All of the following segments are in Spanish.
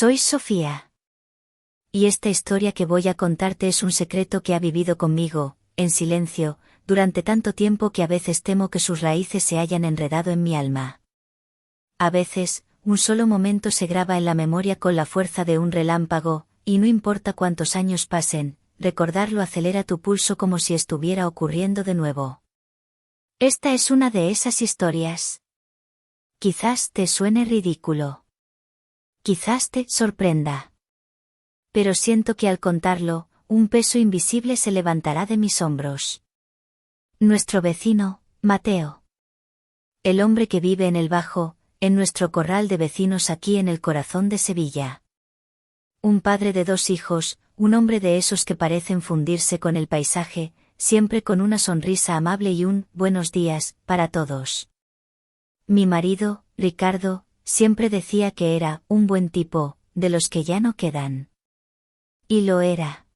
Soy Sofía. Y esta historia que voy a contarte es un secreto que ha vivido conmigo, en silencio, durante tanto tiempo que a veces temo que sus raíces se hayan enredado en mi alma. A veces, un solo momento se graba en la memoria con la fuerza de un relámpago, y no importa cuántos años pasen, recordarlo acelera tu pulso como si estuviera ocurriendo de nuevo. Esta es una de esas historias. Quizás te suene ridículo. Quizás te sorprenda. Pero siento que al contarlo, un peso invisible se levantará de mis hombros. Nuestro vecino, Mateo. El hombre que vive en el Bajo, en nuestro corral de vecinos aquí en el corazón de Sevilla. Un padre de 2 hijos, un hombre de esos que parecen fundirse con el paisaje, siempre con una sonrisa amable y un buenos días para todos. Mi marido, Ricardo, siempre decía que era un buen tipo, de los que ya no quedan. Y lo era.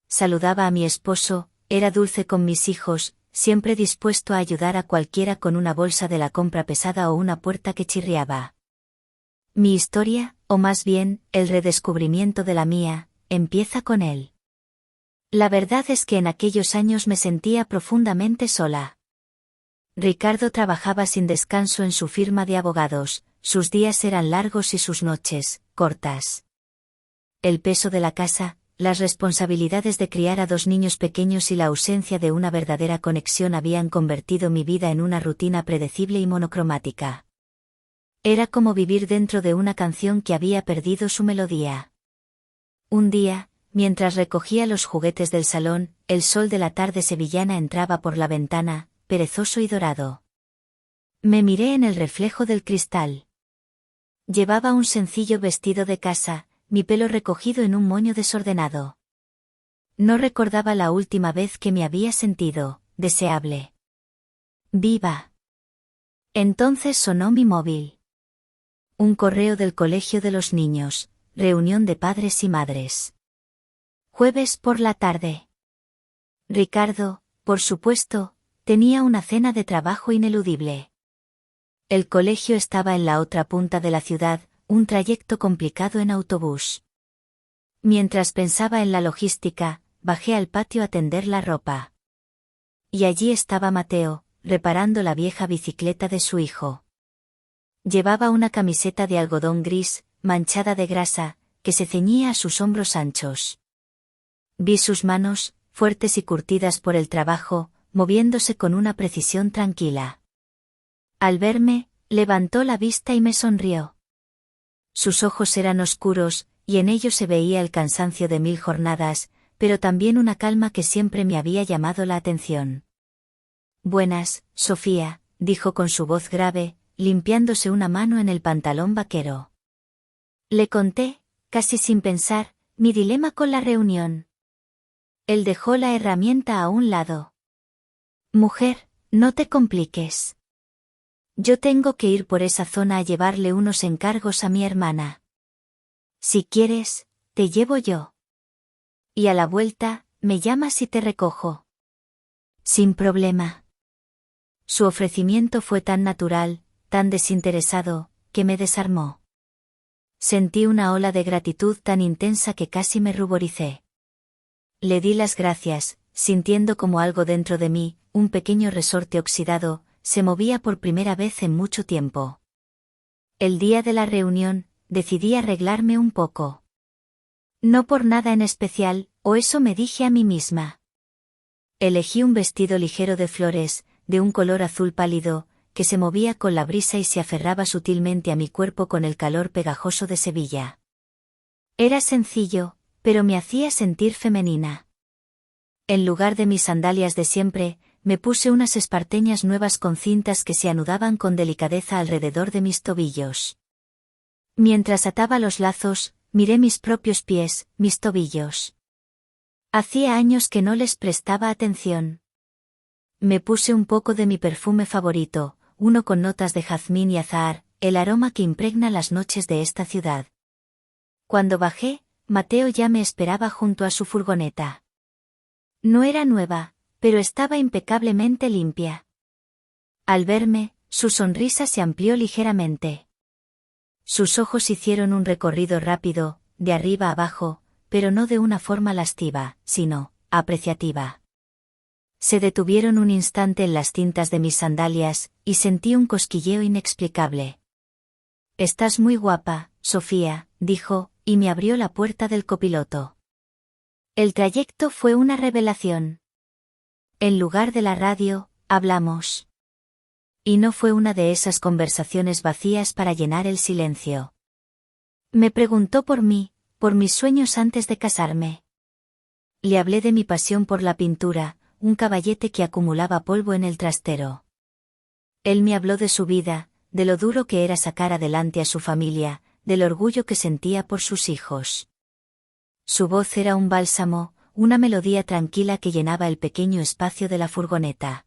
Saludaba a mi esposo, era dulce con mis hijos, siempre dispuesto a ayudar a cualquiera con una bolsa de la compra pesada o una puerta que chirriaba. Mi historia, o más bien, el redescubrimiento de la mía, empieza con él. La verdad es que en aquellos años me sentía profundamente sola. Ricardo trabajaba sin descanso en su firma de abogados, sus días eran largos y sus noches, cortas. El peso de la casa, las responsabilidades de criar a 2 niños pequeños y la ausencia de una verdadera conexión habían convertido mi vida en una rutina predecible y monocromática. Era como vivir dentro de una canción que había perdido su melodía. Un día, mientras recogía los juguetes del salón, el sol de la tarde sevillana entraba por la ventana, perezoso y dorado. Me miré en el reflejo del cristal. Llevaba un sencillo vestido de casa, mi pelo recogido en un moño desordenado. No recordaba la última vez que me había sentido deseable. Viva. Entonces sonó mi móvil. Un correo del colegio de los niños, reunión de padres y madres. Jueves por la tarde. Ricardo, por supuesto, tenía una cena de trabajo ineludible. El colegio estaba en la otra punta de la ciudad, un trayecto complicado en autobús. Mientras pensaba en la logística, bajé al patio a tender la ropa. Y allí estaba Mateo, reparando la vieja bicicleta de su hijo. Llevaba una camiseta de algodón gris, manchada de grasa, que se ceñía a sus hombros anchos. Vi sus manos, fuertes y curtidas por el trabajo, moviéndose con una precisión tranquila. Al verme, levantó la vista y me sonrió. Sus ojos eran oscuros, y en ellos se veía el cansancio de 1000 jornadas, pero también una calma que siempre me había llamado la atención. Buenas, Sofía, dijo con su voz grave, limpiándose una mano en el pantalón vaquero. Le conté, casi sin pensar, mi dilema con la reunión. Él dejó la herramienta a un lado. Mujer, no te compliques. Yo tengo que ir por esa zona a llevarle unos encargos a mi hermana. Si quieres, te llevo yo. Y a la vuelta, me llamas y te recojo. Sin problema. Su ofrecimiento fue tan natural, tan desinteresado, que me desarmó. Sentí una ola de gratitud tan intensa que casi me ruboricé. Le di las gracias, sintiendo como algo dentro de mí, un pequeño resorte oxidado, se movía por primera vez en mucho tiempo. El día de la reunión, decidí arreglarme un poco. No por nada en especial, o eso me dije a mí misma. Elegí un vestido ligero de flores, de un color azul pálido, que se movía con la brisa y se aferraba sutilmente a mi cuerpo con el calor pegajoso de Sevilla. Era sencillo, pero me hacía sentir femenina. En lugar de mis sandalias de siempre, me puse unas esparteñas nuevas con cintas que se anudaban con delicadeza alrededor de mis tobillos. Mientras ataba los lazos, miré mis propios pies, mis tobillos. Hacía años que no les prestaba atención. Me puse un poco de mi perfume favorito, uno con notas de jazmín y azahar, el aroma que impregna las noches de esta ciudad. Cuando bajé, Mateo ya me esperaba junto a su furgoneta. No era nueva, pero estaba impecablemente limpia. Al verme, su sonrisa se amplió ligeramente. Sus ojos hicieron un recorrido rápido, de arriba a abajo, pero no de una forma lasciva, sino apreciativa. Se detuvieron un instante en las cintas de mis sandalias, y sentí un cosquilleo inexplicable. «Estás muy guapa, Sofía», dijo, y me abrió la puerta del copiloto. El trayecto fue una revelación. En lugar de la radio, hablamos. Y no fue una de esas conversaciones vacías para llenar el silencio. Me preguntó por mí, por mis sueños antes de casarme. Le hablé de mi pasión por la pintura, un caballete que acumulaba polvo en el trastero. Él me habló de su vida, de lo duro que era sacar adelante a su familia, del orgullo que sentía por sus hijos. Su voz era un bálsamo, una melodía tranquila que llenaba el pequeño espacio de la furgoneta.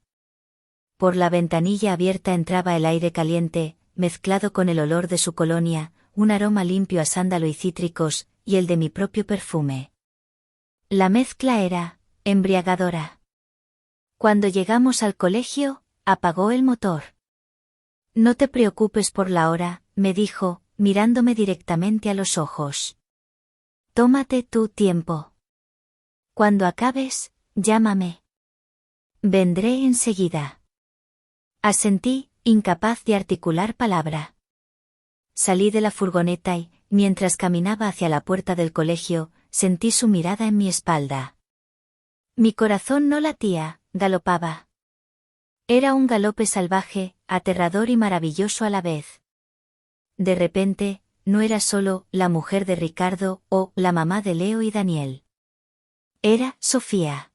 Por la ventanilla abierta entraba el aire caliente, mezclado con el olor de su colonia, un aroma limpio a sándalo y cítricos, y el de mi propio perfume. La mezcla era embriagadora. Cuando llegamos al colegio, apagó el motor. «No te preocupes por la hora», me dijo, mirándome directamente a los ojos. «Tómate tu tiempo. Cuando acabes, llámame. Vendré enseguida». Asentí, incapaz de articular palabra. Salí de la furgoneta y, mientras caminaba hacia la puerta del colegio, sentí su mirada en mi espalda. Mi corazón no latía, galopaba. Era un galope salvaje, aterrador y maravilloso a la vez. De repente, no era solo la mujer de Ricardo o la mamá de Leo y Daniel. Era Sofía.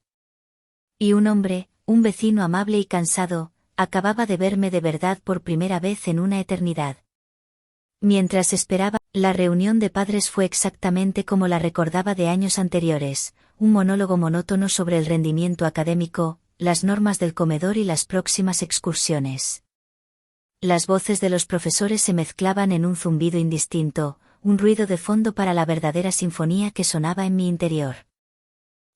Y un hombre, un vecino amable y cansado, acababa de verme de verdad por primera vez en una eternidad. Mientras esperaba, la reunión de padres fue exactamente como la recordaba de años anteriores, un monólogo monótono sobre el rendimiento académico, las normas del comedor y las próximas excursiones. Las voces de los profesores se mezclaban en un zumbido indistinto, un ruido de fondo para la verdadera sinfonía que sonaba en mi interior.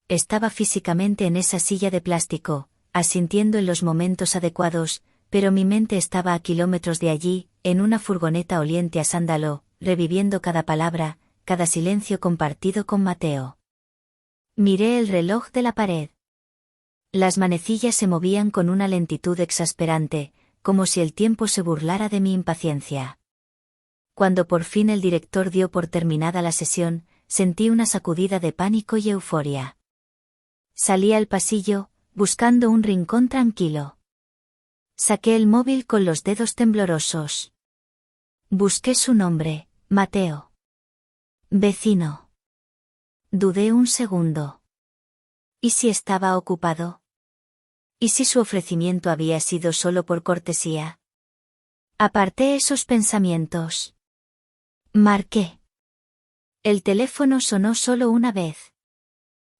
Estaba físicamente en esa silla de plástico, asintiendo en los momentos adecuados, pero mi mente estaba a kilómetros de allí, en una furgoneta oliente a sándalo, reviviendo cada palabra, cada silencio compartido con Mateo. Miré el reloj de la pared. Las manecillas se movían con una lentitud exasperante, como si el tiempo se burlara de mi impaciencia. Cuando por fin el director dio por terminada la sesión, sentí una sacudida de pánico y euforia. Salí al pasillo, buscando un rincón tranquilo. Saqué el móvil con los dedos temblorosos. Busqué su nombre, Mateo. Vecino. Dudé un segundo. ¿Y si estaba ocupado? ¿Y si su ofrecimiento había sido solo por cortesía? Aparté esos pensamientos. Marqué. El teléfono sonó solo una vez.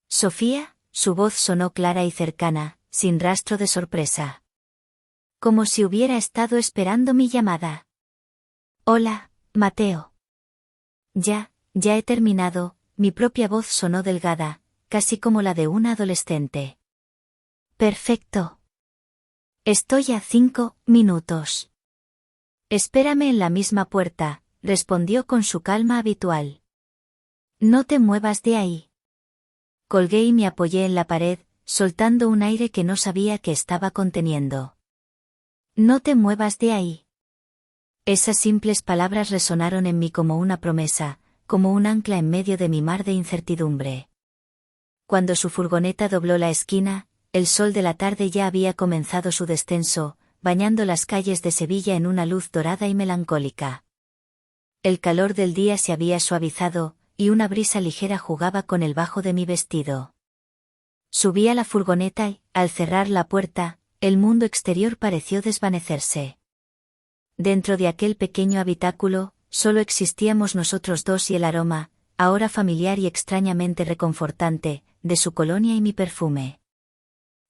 Sofía, su voz sonó clara y cercana, sin rastro de sorpresa. Como si hubiera estado esperando mi llamada. Hola, Mateo. Ya he terminado, mi propia voz sonó delgada, casi como la de una adolescente. Perfecto. Estoy a 5 minutos. Espérame en la misma puerta, respondió con su calma habitual. No te muevas de ahí. Colgué y me apoyé en la pared, soltando un aire que no sabía que estaba conteniendo. No te muevas de ahí. Esas simples palabras resonaron en mí como una promesa, como un ancla en medio de mi mar de incertidumbre. Cuando su furgoneta dobló la esquina, el sol de la tarde ya había comenzado su descenso, bañando las calles de Sevilla en una luz dorada y melancólica. El calor del día se había suavizado, y una brisa ligera jugaba con el bajo de mi vestido. Subí a la furgoneta y, al cerrar la puerta, el mundo exterior pareció desvanecerse. Dentro de aquel pequeño habitáculo, solo existíamos nosotros dos y el aroma, ahora familiar y extrañamente reconfortante, de su colonia y mi perfume.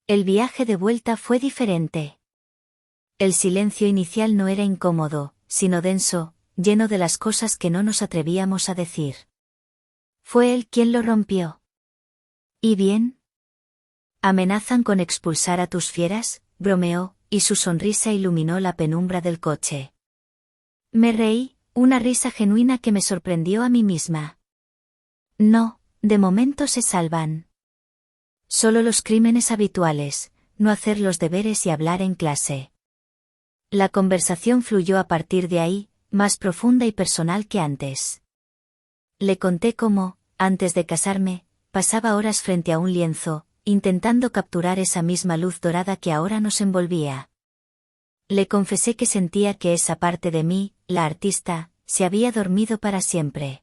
El viaje de vuelta fue diferente. El silencio inicial no era incómodo, sino denso, lleno de las cosas que no nos atrevíamos a decir. Fue él quien lo rompió. ¿Y bien? ¿Amenazan con expulsar a tus fieras?, bromeó, y su sonrisa iluminó la penumbra del coche. Me reí, Una risa genuina que me sorprendió a mí misma. No, de momento se salvan. Solo los crímenes habituales, no hacer los deberes y hablar en clase. La conversación fluyó a partir de ahí, más profunda y personal que antes. Le conté cómo, antes de casarme, pasaba horas frente a un lienzo, intentando capturar esa misma luz dorada que ahora nos envolvía. Le confesé que sentía que esa parte de mí, la artista, se había dormido para siempre.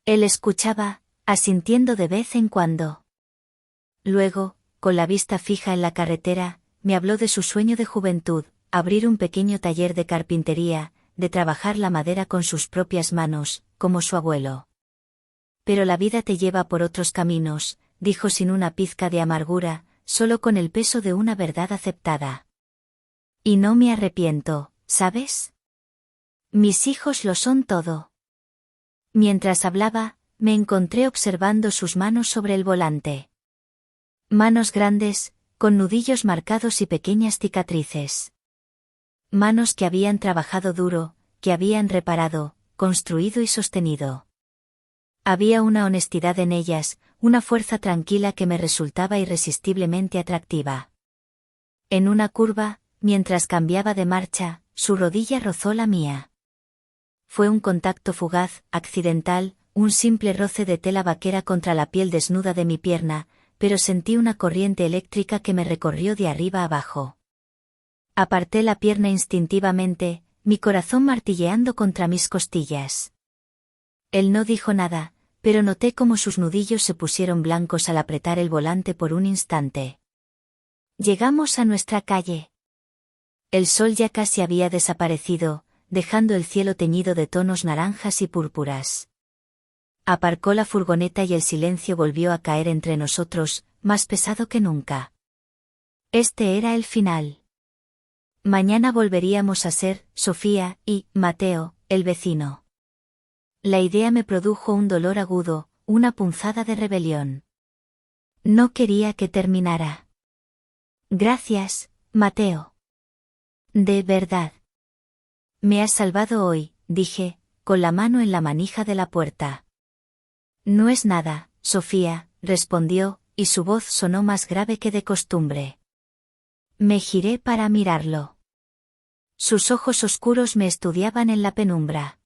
Él escuchaba, asintiendo de vez en cuando. Luego, con la vista fija en la carretera, me habló de su sueño de juventud, abrir un pequeño taller de carpintería, de trabajar la madera con sus propias manos, como su abuelo. Pero la vida te lleva por otros caminos, dijo sin una pizca de amargura, solo con el peso de una verdad aceptada. Y no me arrepiento, ¿sabes? Mis hijos lo son todo. Mientras hablaba, me encontré observando sus manos sobre el volante. Manos grandes, con nudillos marcados y pequeñas cicatrices. Manos que habían trabajado duro, que habían reparado, construido y sostenido. Había una honestidad en ellas, una fuerza tranquila que me resultaba irresistiblemente atractiva. En una curva, mientras cambiaba de marcha, su rodilla rozó la mía. Fue un contacto fugaz, accidental, un simple roce de tela vaquera contra la piel desnuda de mi pierna, pero sentí una corriente eléctrica que me recorrió de arriba abajo. Aparté la pierna instintivamente, mi corazón martilleando contra mis costillas. Él no dijo nada, pero noté cómo sus nudillos se pusieron blancos al apretar el volante por un instante. Llegamos a nuestra calle. El sol ya casi había desaparecido, dejando el cielo teñido de tonos naranjas y púrpuras. Aparcó la furgoneta y el silencio volvió a caer entre nosotros, más pesado que nunca. Este era el final. Mañana volveríamos a ser, Sofía y Mateo, el vecino. La idea me produjo un dolor agudo, una punzada de rebelión. No quería que terminara. Gracias, Mateo. De verdad. Me has salvado hoy, dije, con la mano en la manija de la puerta. No es nada, Sofía, respondió, y su voz sonó más grave que de costumbre. Me giré para mirarlo. Sus ojos oscuros me estudiaban en la penumbra.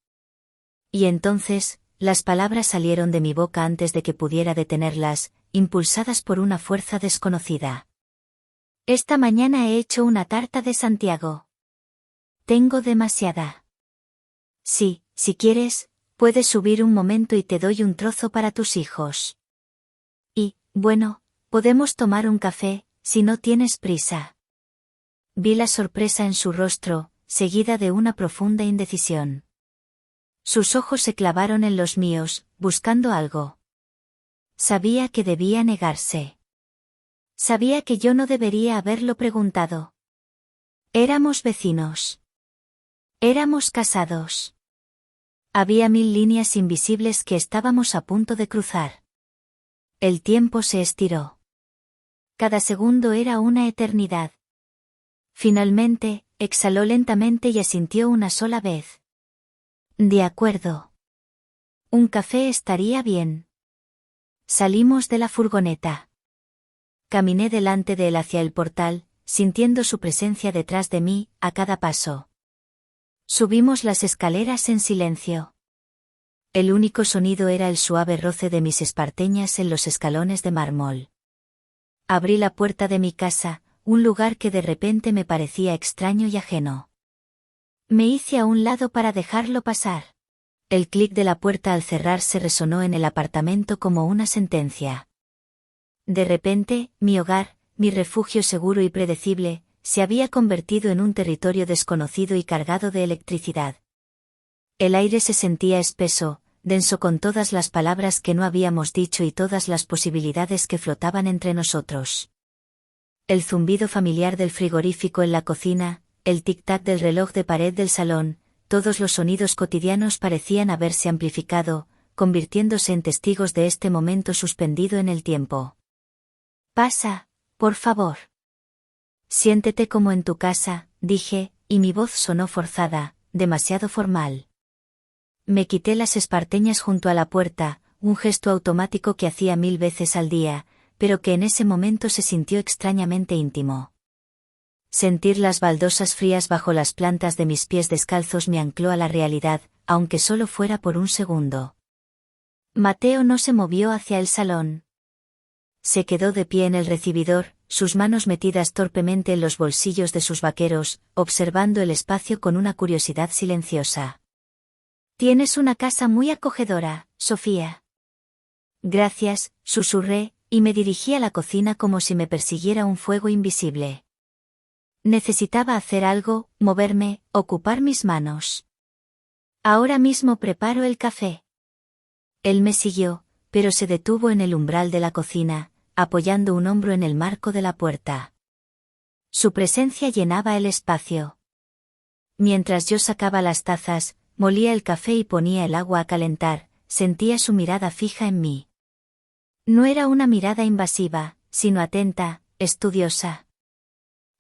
Y entonces, las palabras salieron de mi boca antes de que pudiera detenerlas, impulsadas por una fuerza desconocida. Esta mañana he hecho una tarta de Santiago. Tengo demasiada. Sí, si quieres, puedes subir un momento y te doy un trozo para tus hijos. Y, bueno, podemos tomar un café, si no tienes prisa. Vi la sorpresa en su rostro, seguida de una profunda indecisión. Sus ojos se clavaron en los míos, buscando algo. Sabía que debía negarse. Sabía que yo no debería haberlo preguntado. Éramos vecinos. Éramos casados. Había 1000 líneas invisibles que estábamos a punto de cruzar. El tiempo se estiró. Cada segundo era una eternidad. Finalmente, exhaló lentamente y asintió una sola vez. De acuerdo. Un café estaría bien. Salimos de la furgoneta. Caminé delante de él hacia el portal, sintiendo su presencia detrás de mí, a cada paso. Subimos las escaleras en silencio. El único sonido era el suave roce de mis esparteñas en los escalones de mármol. Abrí la puerta de mi casa, un lugar que de repente me parecía extraño y ajeno. Me hice a un lado para dejarlo pasar. El clic de la puerta al cerrarse resonó en el apartamento como una sentencia. De repente, mi hogar, mi refugio seguro y predecible, se había convertido en un territorio desconocido y cargado de electricidad. El aire se sentía espeso, denso con todas las palabras que no habíamos dicho y todas las posibilidades que flotaban entre nosotros. El zumbido familiar del frigorífico en la cocina, el tic-tac del reloj de pared del salón, todos los sonidos cotidianos parecían haberse amplificado, convirtiéndose en testigos de este momento suspendido en el tiempo. Pasa, por favor. Siéntete como en tu casa, dije, y mi voz sonó forzada, demasiado formal. Me quité las esparteñas junto a la puerta, un gesto automático que hacía 1000 veces al día, pero que en ese momento se sintió extrañamente íntimo. Sentir las baldosas frías bajo las plantas de mis pies descalzos me ancló a la realidad, aunque solo fuera por un segundo. Mateo no se movió hacia el salón. Se quedó de pie en el recibidor, sus manos metidas torpemente en los bolsillos de sus vaqueros, observando el espacio con una curiosidad silenciosa. «Tienes una casa muy acogedora, Sofía». «Gracias», susurré, y me dirigí a la cocina como si me persiguiera un fuego invisible. Necesitaba hacer algo, moverme, ocupar mis manos. «Ahora mismo preparo el café». Él me siguió, pero se detuvo en el umbral de la cocina, apoyando un hombro en el marco de la puerta. Su presencia llenaba el espacio. Mientras yo sacaba las tazas, molía el café y ponía el agua a calentar, sentía su mirada fija en mí. No era una mirada invasiva, sino atenta, estudiosa.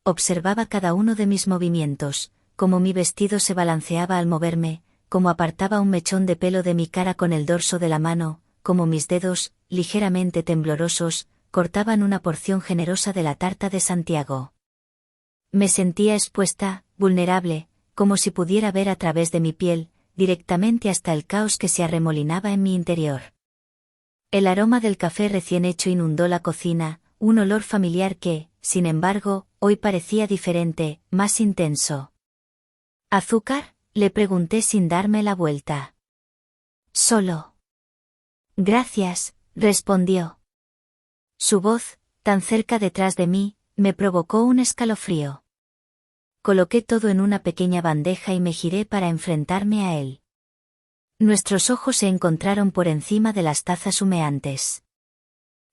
Observaba cada uno de mis movimientos, cómo mi vestido se balanceaba al moverme, cómo apartaba un mechón de pelo de mi cara con el dorso de la mano, cómo mis dedos, ligeramente temblorosos, cortaban una porción generosa de la tarta de Santiago. Me sentía expuesta, vulnerable, como si pudiera ver a través de mi piel, directamente hasta el caos que se arremolinaba en mi interior. El aroma del café recién hecho inundó la cocina, un olor familiar que, sin embargo, hoy parecía diferente, más intenso. «¿Azúcar?», le pregunté sin darme la vuelta. «Solo». «Gracias», respondió. Su voz, tan cerca detrás de mí, me provocó un escalofrío. Coloqué todo en una pequeña bandeja y me giré para enfrentarme a él. Nuestros ojos se encontraron por encima de las tazas humeantes.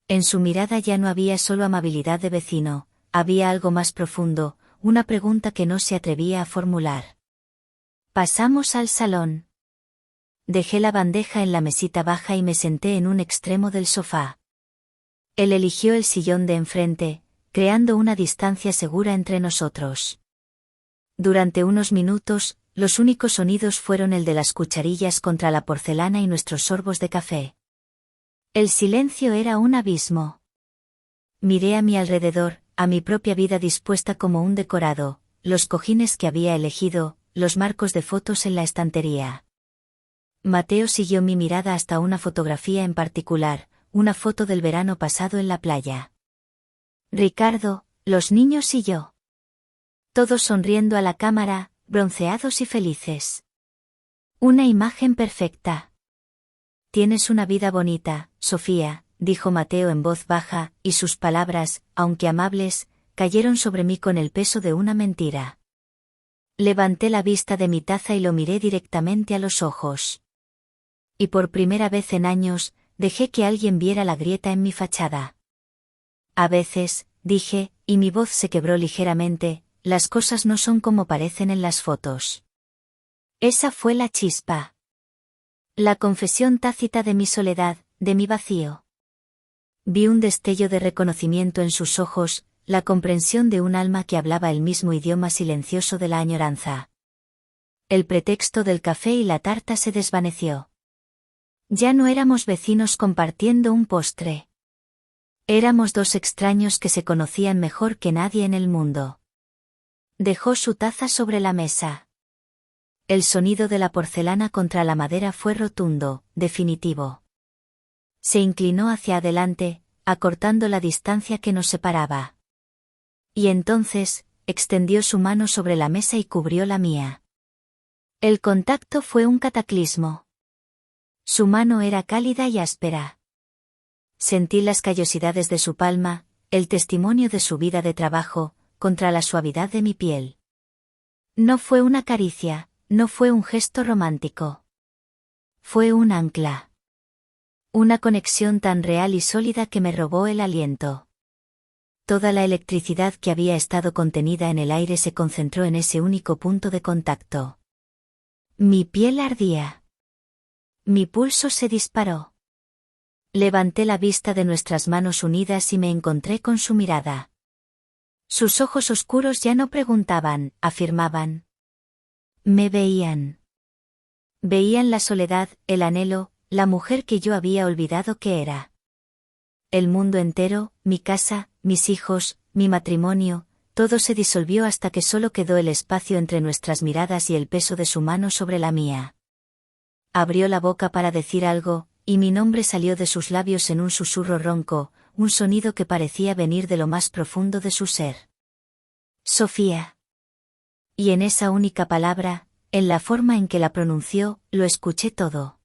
En su mirada ya no había solo amabilidad de vecino, había algo más profundo, una pregunta que no se atrevía a formular. Pasamos al salón. Dejé la bandeja en la mesita baja y me senté en un extremo del sofá. Él eligió el sillón de enfrente, creando una distancia segura entre nosotros. Durante unos minutos, los únicos sonidos fueron el de las cucharillas contra la porcelana y nuestros sorbos de café. El silencio era un abismo. Miré a mi alrededor, a mi propia vida dispuesta como un decorado, los cojines que había elegido, los marcos de fotos en la estantería. Mateo siguió mi mirada hasta una fotografía en particular, una foto del verano pasado en la playa. Ricardo, los niños y yo. Todos sonriendo a la cámara, bronceados y felices. Una imagen perfecta. «Tienes una vida bonita, Sofía», dijo Mateo en voz baja, y sus palabras, aunque amables, cayeron sobre mí con el peso de una mentira. Levanté la vista de mi taza y lo miré directamente a los ojos. Y por primera vez en años, dejé que alguien viera la grieta en mi fachada. «A veces», dije, y mi voz se quebró ligeramente, «las cosas no son como parecen en las fotos». Esa fue la chispa. La confesión tácita de mi soledad, de mi vacío. Vi un destello de reconocimiento en sus ojos, la comprensión de un alma que hablaba el mismo idioma silencioso de la añoranza. El pretexto del café y la tarta se desvaneció. Ya no éramos vecinos compartiendo un postre. Éramos dos extraños que se conocían mejor que nadie en el mundo. Dejó su taza sobre la mesa. El sonido de la porcelana contra la madera fue rotundo, definitivo. Se inclinó hacia adelante, acortando la distancia que nos separaba. Y entonces, extendió su mano sobre la mesa y cubrió la mía. El contacto fue un cataclismo. Su mano era cálida y áspera. Sentí las callosidades de su palma, el testimonio de su vida de trabajo, contra la suavidad de mi piel. No fue una caricia, no fue un gesto romántico. Fue un ancla. Una conexión tan real y sólida que me robó el aliento. Toda la electricidad que había estado contenida en el aire se concentró en ese único punto de contacto. Mi piel ardía. Mi pulso se disparó. Levanté la vista de nuestras manos unidas y me encontré con su mirada. Sus ojos oscuros ya no preguntaban, afirmaban. Me veían. Veían la soledad, el anhelo, la mujer que yo había olvidado que era. El mundo entero, mi casa, mis hijos, mi matrimonio, todo se disolvió hasta que solo quedó el espacio entre nuestras miradas y el peso de su mano sobre la mía. Abrió la boca para decir algo, y mi nombre salió de sus labios en un susurro ronco, un sonido que parecía venir de lo más profundo de su ser. Sofía. Y en esa única palabra, en la forma en que la pronunció, lo escuché todo.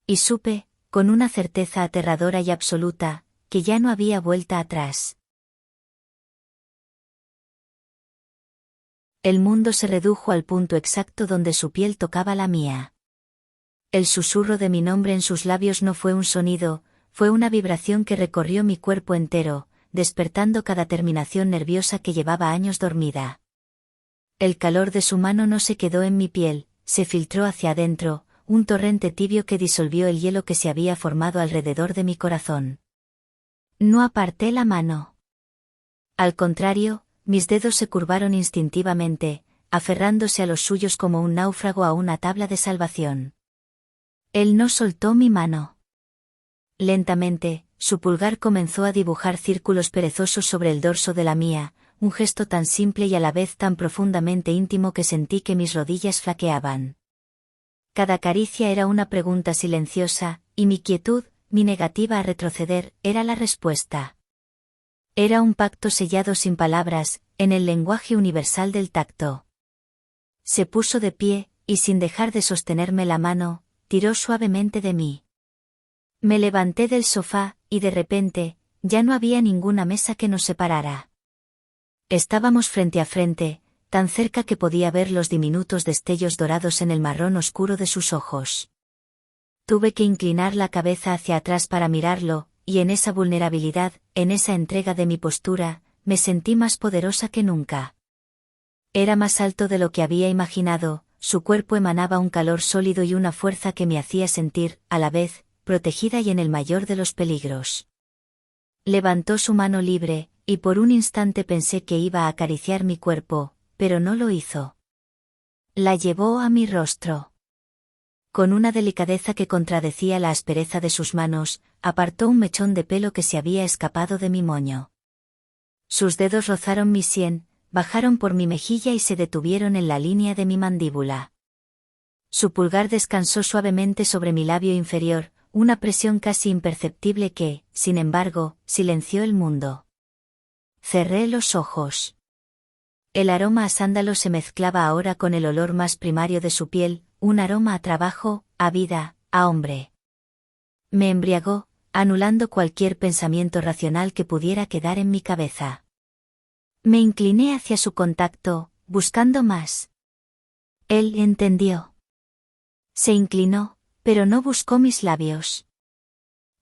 Y supe, con una certeza aterradora y absoluta, que ya no había vuelta atrás. El mundo se redujo al punto exacto donde su piel tocaba la mía. El susurro de mi nombre en sus labios no fue un sonido, fue una vibración que recorrió mi cuerpo entero, despertando cada terminación nerviosa que llevaba años dormida. El calor de su mano no se quedó en mi piel, se filtró hacia adentro, un torrente tibio que disolvió el hielo que se había formado alrededor de mi corazón. No aparté la mano. Al contrario, mis dedos se curvaron instintivamente, aferrándose a los suyos como un náufrago a una tabla de salvación. Él no soltó mi mano. Lentamente, su pulgar comenzó a dibujar círculos perezosos sobre el dorso de la mía, un gesto tan simple y a la vez tan profundamente íntimo que sentí que mis rodillas flaqueaban. Cada caricia era una pregunta silenciosa, y mi quietud, mi negativa a retroceder, era la respuesta. Era un pacto sellado sin palabras, en el lenguaje universal del tacto. Se puso de pie, y sin dejar de sostenerme la mano, tiró suavemente de mí. Me levanté del sofá, y de repente, ya no había ninguna mesa que nos separara. Estábamos frente a frente, tan cerca que podía ver los diminutos destellos dorados en el marrón oscuro de sus ojos. Tuve que inclinar la cabeza hacia atrás para mirarlo, y en esa vulnerabilidad, en esa entrega de mi postura, me sentí más poderosa que nunca. Era más alto de lo que había imaginado, su cuerpo emanaba un calor sólido y una fuerza que me hacía sentir, a la vez, protegida y en el mayor de los peligros. Levantó su mano libre, y por un instante pensé que iba a acariciar mi cuerpo, pero no lo hizo. La llevó a mi rostro. Con una delicadeza que contradecía la aspereza de sus manos, apartó un mechón de pelo que se había escapado de mi moño. Sus dedos rozaron mi sien, bajaron por mi mejilla y se detuvieron en la línea de mi mandíbula. Su pulgar descansó suavemente sobre mi labio inferior, una presión casi imperceptible que, sin embargo, silenció el mundo. Cerré los ojos. El aroma a sándalo se mezclaba ahora con el olor más primario de su piel, un aroma a trabajo, a vida, a hombre. Me embriagó, anulando cualquier pensamiento racional que pudiera quedar en mi cabeza. Me incliné hacia su contacto, buscando más. Él entendió. Se inclinó, pero no buscó mis labios.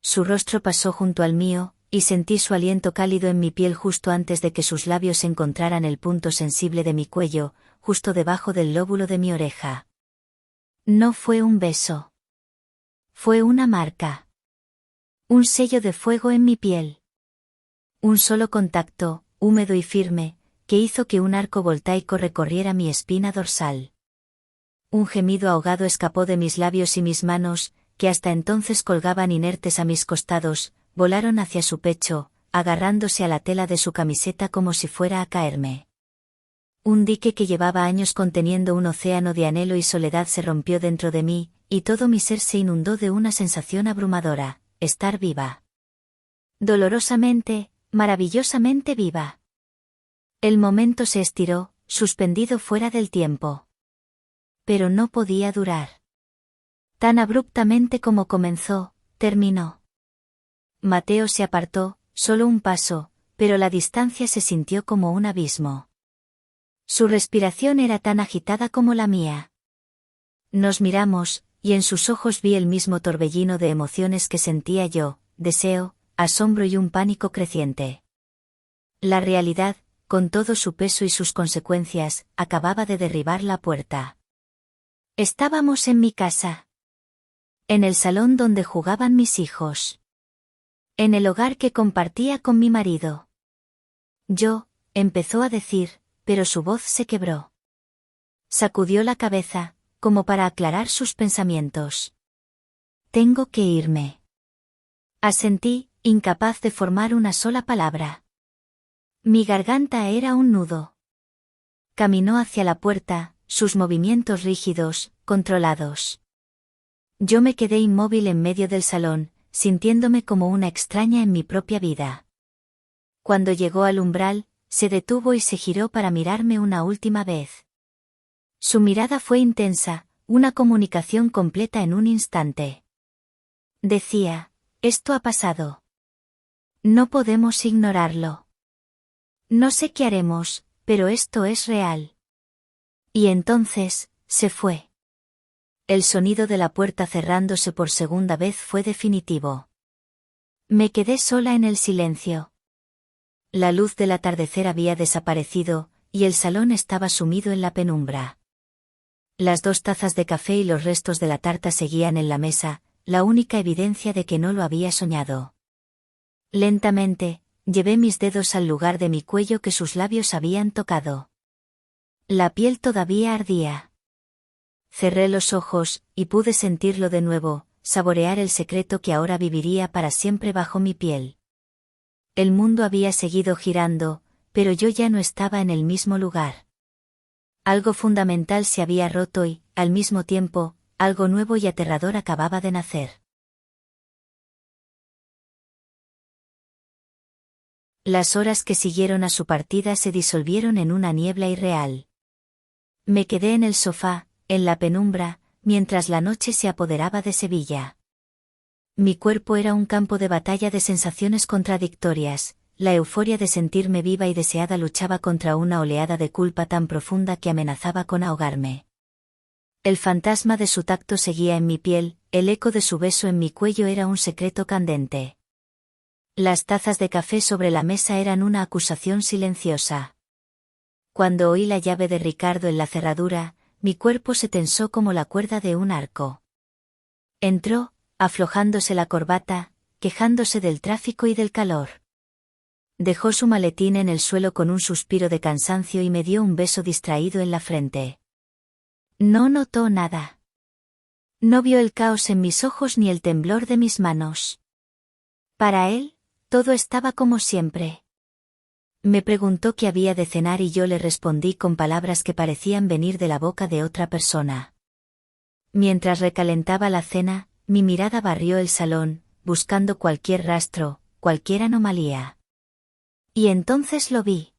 Su rostro pasó junto al mío, y sentí su aliento cálido en mi piel justo antes de que sus labios encontraran el punto sensible de mi cuello, justo debajo del lóbulo de mi oreja. No fue un beso. Fue una marca. Un sello de fuego en mi piel. Un solo contacto, húmedo y firme, que hizo que un arco voltaico recorriera mi espina dorsal. Un gemido ahogado escapó de mis labios y mis manos, que hasta entonces colgaban inertes a mis costados, volaron hacia su pecho, agarrándose a la tela de su camiseta como si fuera a caerme. Un dique que llevaba años conteniendo un océano de anhelo y soledad se rompió dentro de mí, y todo mi ser se inundó de una sensación abrumadora, estar viva. Dolorosamente, maravillosamente viva. El momento se estiró, suspendido fuera del tiempo. Pero no podía durar. Tan abruptamente como comenzó, terminó. Mateo se apartó, solo un paso, pero la distancia se sintió como un abismo. Su respiración era tan agitada como la mía. Nos miramos, y en sus ojos vi el mismo torbellino de emociones que sentía yo, deseo, asombro y un pánico creciente. La realidad, con todo su peso y sus consecuencias, acababa de derribar la puerta. Estábamos en mi casa. En el salón donde jugaban mis hijos. En el hogar que compartía con mi marido. Yo, empezó a decir, pero su voz se quebró. Sacudió la cabeza, como para aclarar sus pensamientos. Tengo que irme. Asentí, incapaz de formar una sola palabra. Mi garganta era un nudo. Caminó hacia la puerta, sus movimientos rígidos, controlados. Yo me quedé inmóvil en medio del salón, sintiéndome como una extraña en mi propia vida. Cuando llegó al umbral, se detuvo y se giró para mirarme una última vez. Su mirada fue intensa, una comunicación completa en un instante. Decía, esto ha pasado. No podemos ignorarlo. No sé qué haremos, pero esto es real. Y entonces, se fue. El sonido de la puerta cerrándose por segunda vez fue definitivo. Me quedé sola en el silencio. La luz del atardecer había desaparecido, y el salón estaba sumido en la penumbra. Las 2 tazas de café y los restos de la tarta seguían en la mesa, la única evidencia de que no lo había soñado. Lentamente, llevé mis dedos al lugar de mi cuello que sus labios habían tocado. La piel todavía ardía. Cerré los ojos, y pude sentirlo de nuevo, saborear el secreto que ahora viviría para siempre bajo mi piel. El mundo había seguido girando, pero yo ya no estaba en el mismo lugar. Algo fundamental se había roto y, al mismo tiempo, algo nuevo y aterrador acababa de nacer. Las horas que siguieron a su partida se disolvieron en una niebla irreal. Me quedé en el sofá, en la penumbra, mientras la noche se apoderaba de Sevilla. Mi cuerpo era un campo de batalla de sensaciones contradictorias, la euforia de sentirme viva y deseada luchaba contra una oleada de culpa tan profunda que amenazaba con ahogarme. El fantasma de su tacto seguía en mi piel, el eco de su beso en mi cuello era un secreto candente. Las tazas de café sobre la mesa eran una acusación silenciosa. Cuando oí la llave de Ricardo en la cerradura, mi cuerpo se tensó como la cuerda de un arco. Entró, aflojándose la corbata, quejándose del tráfico y del calor. Dejó su maletín en el suelo con un suspiro de cansancio y me dio un beso distraído en la frente. No notó nada. No vio el caos en mis ojos ni el temblor de mis manos. Para él, todo estaba como siempre. Me preguntó qué había de cenar y yo le respondí con palabras que parecían venir de la boca de otra persona. Mientras recalentaba la cena, mi mirada barrió el salón, buscando cualquier rastro, cualquier anomalía. Y entonces lo vi.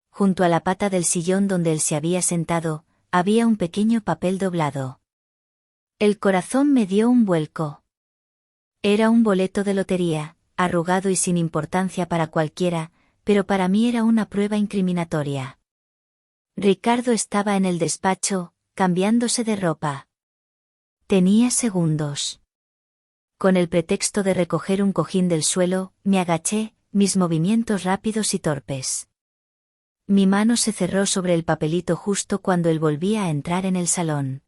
Junto a la pata del sillón donde él se había sentado, había un pequeño papel doblado. El corazón me dio un vuelco. Era un boleto de lotería, arrugado y sin importancia para cualquiera, pero para mí era una prueba incriminatoria. Ricardo estaba en el despacho, cambiándose de ropa. Tenía segundos. Con el pretexto de recoger un cojín del suelo, me agaché, mis movimientos rápidos y torpes. Mi mano se cerró sobre el papelito justo cuando él volvía a entrar en el salón.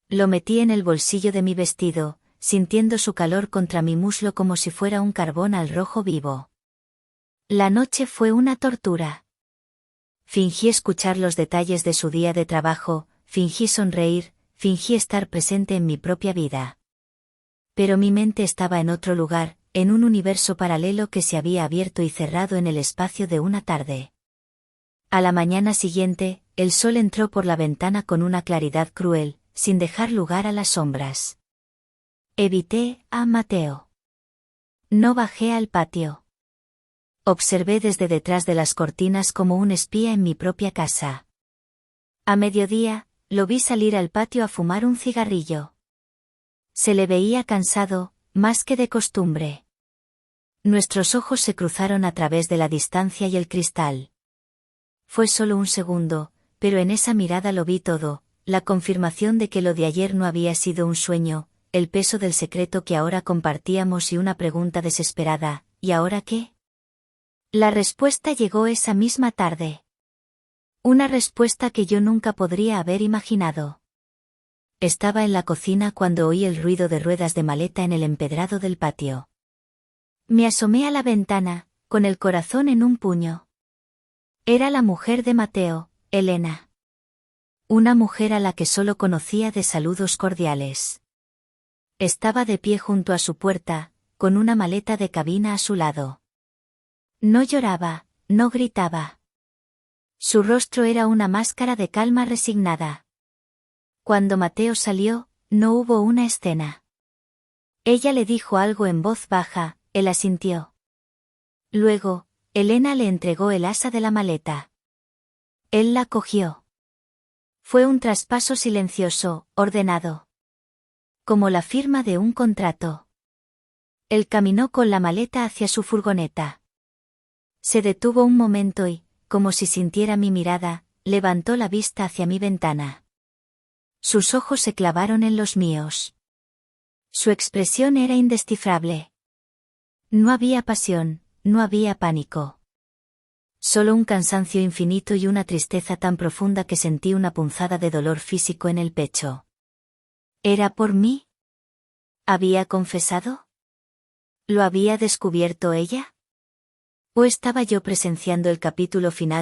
Lo metí en el bolsillo de mi vestido, sintiendo su calor contra mi muslo como si fuera un carbón al rojo vivo. La noche fue una tortura. Fingí escuchar los detalles de su día de trabajo, fingí sonreír, fingí estar presente en mi propia vida. Pero mi mente estaba en otro lugar, en un universo paralelo que se había abierto y cerrado en el espacio de una tarde. A la mañana siguiente, el sol entró por la ventana con una claridad cruel, sin dejar lugar a las sombras. Evité a Mateo. No bajé al patio. Observé desde detrás de las cortinas como un espía en mi propia casa. A mediodía, lo vi salir al patio a fumar un cigarrillo. Se le veía cansado, más que de costumbre. Nuestros ojos se cruzaron a través de la distancia y el cristal. Fue solo un segundo, pero en esa mirada lo vi todo, la confirmación de que lo de ayer no había sido un sueño, el peso del secreto que ahora compartíamos y una pregunta desesperada, ¿y ahora qué? La respuesta llegó esa misma tarde. Una respuesta que yo nunca podría haber imaginado. Estaba en la cocina cuando oí el ruido de ruedas de maleta en el empedrado del patio. Me asomé a la ventana, con el corazón en un puño. Era la mujer de Mateo, Elena. Una mujer a la que solo conocía de saludos cordiales. Estaba de pie junto a su puerta, con una maleta de cabina a su lado. No lloraba, no gritaba. Su rostro era una máscara de calma resignada. Cuando Mateo salió, no hubo una escena. Ella le dijo algo en voz baja, él asintió. Luego, Elena le entregó el asa de la maleta. Él la cogió. Fue un traspaso silencioso, ordenado. Como la firma de un contrato. Él caminó con la maleta hacia su furgoneta. Se detuvo un momento y, como si sintiera mi mirada, levantó la vista hacia mi ventana. Sus ojos se clavaron en los míos. Su expresión era indescifrable. No había pasión, no había pánico. Solo un cansancio infinito y una tristeza tan profunda que sentí una punzada de dolor físico en el pecho. ¿Era por mí? ¿Había confesado? ¿Lo había descubierto ella? ¿O estaba yo presenciando el capítulo final